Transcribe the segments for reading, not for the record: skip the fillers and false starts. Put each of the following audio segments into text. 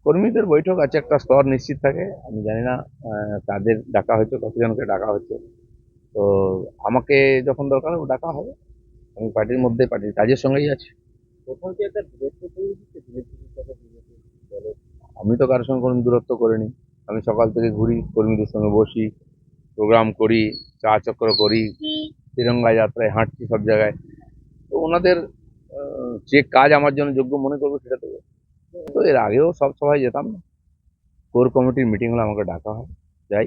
কর্মীদের বৈঠক আছে, একটা স্তর নিশ্চিত থাকে। আমি জানি না কাদের ডাকা হয়েছে, কতজনকে ডাকা হচ্ছে। তো আমাকে যখন দরকার হবে ডাকা হবে। আমি পার্টির মধ্যে পার্টির কাজের সঙ্গেই আছি। কোথাও কি একটা দূরত্ব তৈরি হচ্ছে বিজেপির সাথে বিজেপি দলের? আমি তো কারোর সঙ্গে কোনো দূরত্ব করিনি। আমি সকাল থেকে ঘুরি, কর্মীদের সঙ্গে বসি, প্রোগ্রাম করি, চা চক্র করি, তিরঙ্গা যাত্রায় হাঁটছি সব জায়গায়। তো ওনাদের যে কাজ আমার জন্য যোগ্য মনে করবো সেটা দেবে। তো এর আগেও সব সভায় যেতাম না। কোর কমিটির মিটিং হলে আমাকে ডাকা হয়, যাই।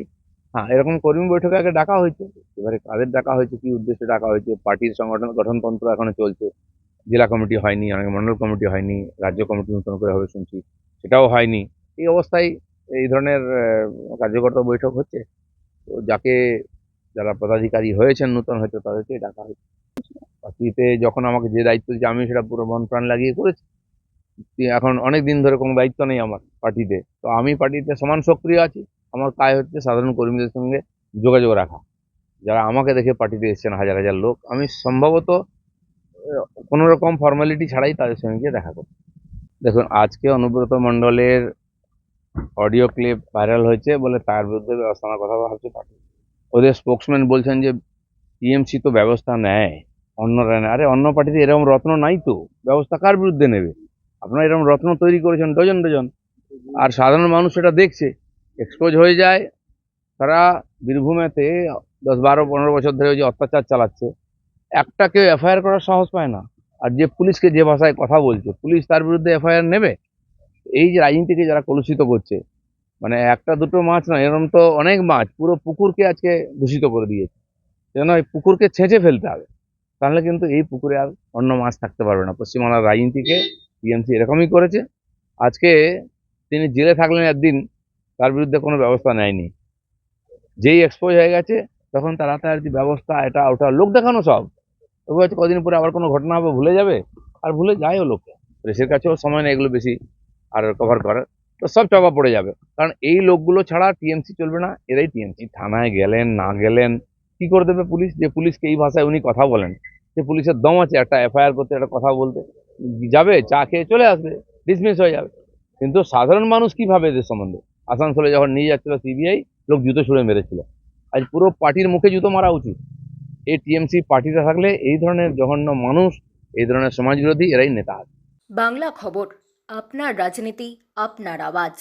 হ্যাঁ, এরকম কর্মী বৈঠকে আগে ডাকা হয়েছে। এবারে কাদের ডাকা হয়েছে, কি উদ্দেশ্যে ডাকা হয়েছে, পার্টির সংগঠন গঠনতন্ত্র এখনো চলছে। জেলা কমিটি হয়নি, অনেক মন্ডল কমিটি হয়নি, রাজ্য কমিটি নতুন করে হবে শুনছি, সেটাও হয়নি। এই অবস্থায় এই ধরনের কার্যকর্তা বৈঠক হচ্ছে। তো যারা পদাধিকারী হয়েছেন নতুন, হয়তো তাদেরকে ডাকা হয়েছে। পার্টিতে যখন আমাকে যে দায়িত্ব দিয়েছে আমি সেটা পুরো মন প্রাণ লাগিয়ে করেছি। এখন অনেক দিন ধরে কোনো দায়িত্ব নেই আমার পার্টিতে, তো আমি পার্টিতে সমান সক্রিয় আছি। আমার কাজ হচ্ছে সাধারণ কর্মীদের সঙ্গে যোগাযোগ রাখা। যারা আমাকে দেখে পার্টিতে এসেছেন হাজার হাজার লোক, আমি সম্ভবত কোনো রকম ফর্মালিটি ছাড়াই তাদের সঙ্গে গিয়ে দেখা করি। দেখুন, আজকে অনুব্রত মণ্ডলের অডিও ক্লিপ ভাইরাল হয়েছে বলে তার বিরুদ্ধে ব্যবস্থা নেওয়ার কথা ভাবছে পার্টি। ওদের স্পোক্সম্যান বলছেন যে টিএমসি তো ব্যবস্থা নেয়, অন্যরা নেয়। আরে অন্য পার্টিতে এরকম রত্ন নাই তো, ব্যবস্থা কার বিরুদ্ধে নেবে? আপনারা এরকম রত্ন তৈরি করেছেন ডজন ডজন, আর সাধারণ মানুষ সেটা দেখছে, এক্সপোজ হয়ে যায়। তারা বীরভূমেতে 10, 12, 15 বছর ধরে যে অত্যাচার চালাচ্ছে, একটা কেউ এফআইআর করার সাহস পায় না। আর যে পুলিশকে যে ভাষায় কথা বলছে, পুলিশ তার বিরুদ্ধে এফআইআর নেবে? এই যে রাজনীতিকে যারা কলুষিত করছে, মানে একটা দুটো মাছ না, এরকম তো অনেক মাছ, পুরো পুকুরকে আজকে দূষিত করে দিয়েছে। যেন এই পুকুরকে ছেঁচে ফেলতে হবে, তাহলে কিন্তু এই পুকুরে আর অন্য মাছ থাকতে পারবে না। পশ্চিমবাংলার রাজনীতিকে টিএমসি এরকমই করেছে। আজকে তিনি জেলে থাকলেন একদিন, তার বিরুদ্ধে কোনো ব্যবস্থা নেয়নি। যেই এক্সপোজ হয়ে গেছে, তখন তার হাতে ব্যবস্থা, এটা ওটা লোক দেখানো সব। তবু হয়তো কদিন পরে আবার কোনো ঘটনা হবে, ভুলে যাবে। আর ভুলে যায়ও লোকে, প্রেসের কাছেও সময় নেই এগুলো বেশি আর কভার করার। তো সব চাপা পড়ে যাবে, কারণ এই লোকগুলো ছাড়া টিএমসি চলবে না। এরাই টিএমসি। থানায় গেলেন না গেলেন, কি করে দেবে পুলিশ? যে পুলিশকে এই ভাষায় উনি কথা বলেন, যে পুলিশের দম আছে একটা এফআইআর করতে, একটা কথা বলতে, যাবে চা খেয়ে চলে আসবে, ডিসমিস হয়ে যাবে। কিন্তু সাধারণ মানুষ কি ভাবে এদের সম্বন্ধে? আসানসোলে যখন নিয়ে যাচ্ছিল সিবিআই, লোক জুতো ছুঁড়ে মেরেছিল। আজ পুরো পার্টির মুখে জুতো মারা উচিত। এই টিএমসি পার্টিতে থাকলে এই ধরনের জঘন্য মানুষ, এই ধরনের সমাজবিরোধী, এরাই নেতা আছে। বাংলা খবর, আপনার রাজনীতি, আপনার আওয়াজ।